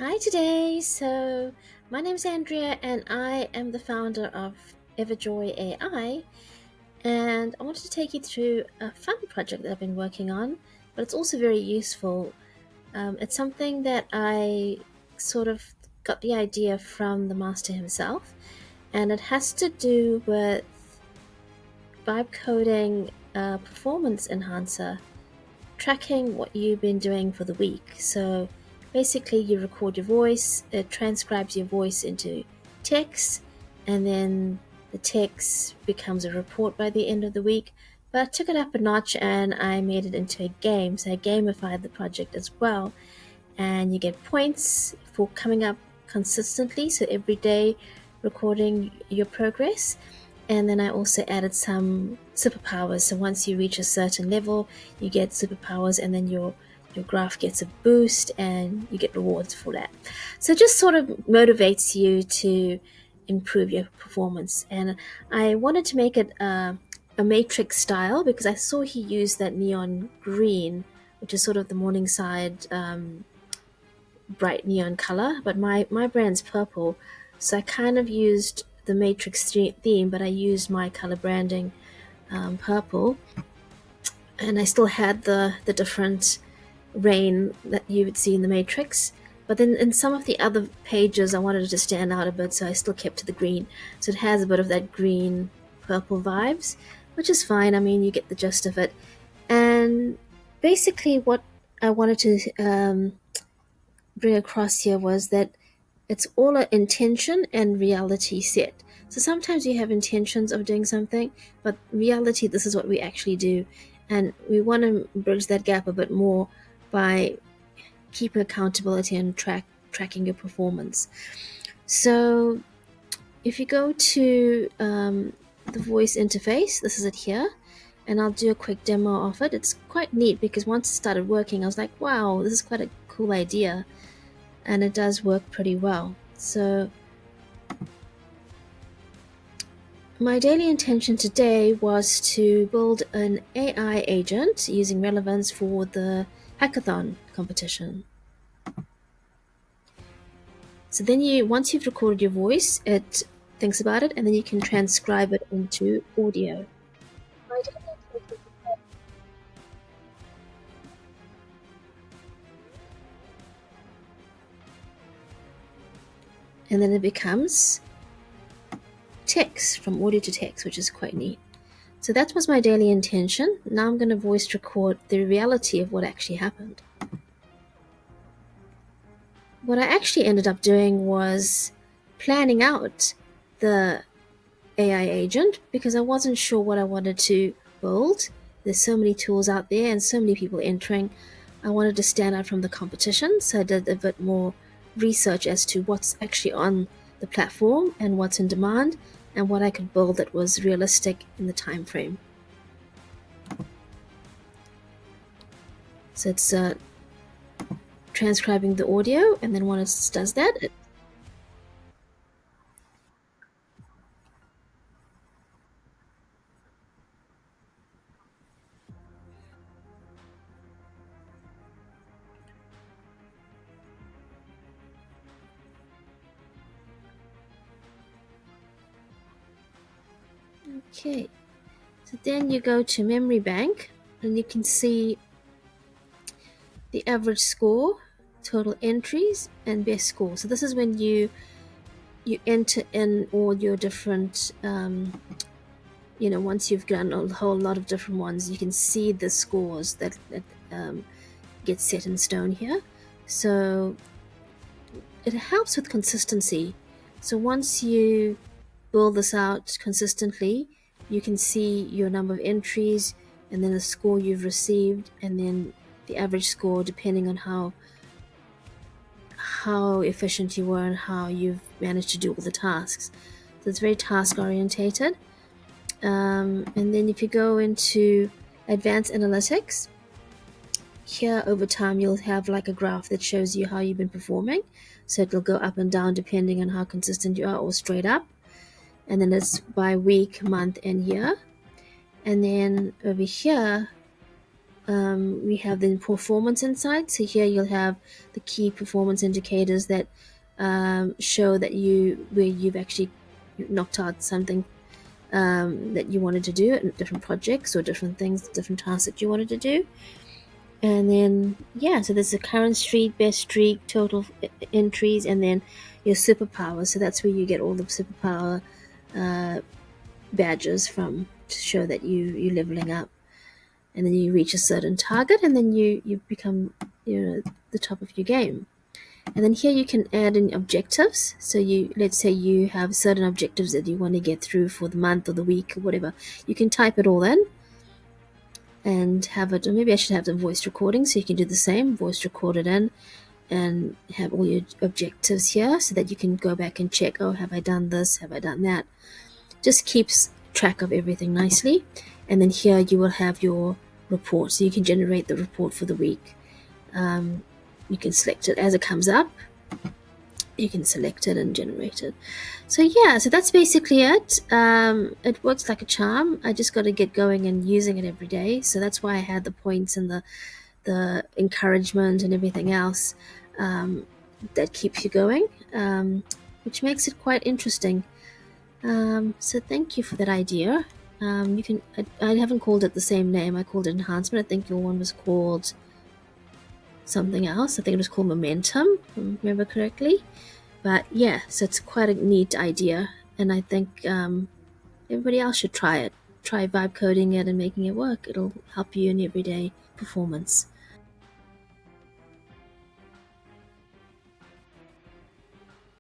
Hi today. My name is Andrea and I am the founder of Everjoy AI, and I wanted to take you through a fun project that I've been working on, but it's also very useful. It's something that I sort of got the idea from the master himself, and it has to do with vibe coding a performance enhancer, tracking what you've been doing for the week. So basically, you record your voice, it transcribes your voice into text, and then the text becomes a report by the end of the week. But I took it up a notch and I made it into a game. So I gamified the project as well. And you get points for coming up consistently. So every day, recording your progress. And then I also added some superpowers. So once you reach a certain level, you get superpowers, and then your graph gets a boost, and you get rewards for that. So it just sort of motivates you to improve your performance. And I wanted to make it a matrix style because I saw he used that neon green, which is sort of the Morningside bright neon color, but my brand's purple, so I kind of used the matrix theme, but I used my color branding, purple, and I still had the different rain that you would see in the matrix. But then in some of the other pages, I wanted it to stand out a bit, so I still kept to the green. So it has a bit of that green purple vibes, which is fine. I mean, you get the gist of it. And basically, what I wanted to bring across here was that it's all an intention and reality set. So sometimes you have intentions of doing something, but reality, this is what we actually do. And we want to bridge that gap a bit more by keeping accountability and tracking your performance. So if you go to the voice interface, this is it here, and I'll do a quick demo of it. It's quite neat because once it started working, I was like, wow, this is quite a cool idea, and it does work pretty well. So my daily intention today was to build an AI agent using relevance for the hackathon competition. So then once you've recorded your voice, it thinks about it, and then you can transcribe it into audio. My daily intention- And then it becomes text, from audio to text, which is quite neat. So that was my daily intention. Now I'm going to voice record the reality of what actually happened. What I actually ended up doing was planning out the AI agent because I wasn't sure what I wanted to build. There's so many tools out there and so many people entering. I wanted to stand out from the competition, so I did a bit more research as to what's actually on the platform and what's in demand and what I could build that was realistic in the time frame. So it's transcribing the audio, and then once it does that, okay. So then you go to memory bank, and you can see the average score, total entries, and best score. So this is when you enter in all your different, once you've done a whole lot of different ones, you can see the scores that get set in stone here. So it helps with consistency. So once you build this out consistently, you can see your number of entries and then the score you've received, and then the average score depending on how efficient you were and how you've managed to do all the tasks. So it's very task orientated. And then if you go into advanced analytics, here over time you'll have like a graph that shows you how you've been performing. So it'll go up and down depending on how consistent you are, or straight up. And then it's by week, month, and year. And then over here, we have the performance insight. So here you'll have the key performance indicators that show that where you've actually knocked out something that you wanted to do in different projects or different things, different tasks that you wanted to do. And then, yeah, so there's the current streak, best streak, total entries, and then your superpower. So that's where you get all the superpower badges from, to show that you're leveling up. And then you reach a certain target, and then you become the top of your game. And then here you can add in objectives. So let's say you have certain objectives that you want to get through for the month or the week or whatever. You can type it all in and have it, or maybe I should have the voice recording so you can do the same, voice record it in, and have all your objectives here so that you can go back and check, oh, have I done this, have I done that. Just keeps track of everything nicely. And then here you will have your report, so you can generate the report for the week. You can select it as it comes up, you can select it and generate it. So yeah, so that's basically it. It works like a charm. I just got to get going and using it every day. So that's why I had the points and the encouragement and everything else that keeps you going, which makes it quite interesting. So thank you for that idea. You can. I haven't called it the same name. I called it Enhancement. I think your one was called something else. I think it was called Momentum, if I remember correctly. But yeah, so it's quite a neat idea, and I think everybody else should try it. Try vibe coding it and making it work. It'll help you in everyday performance.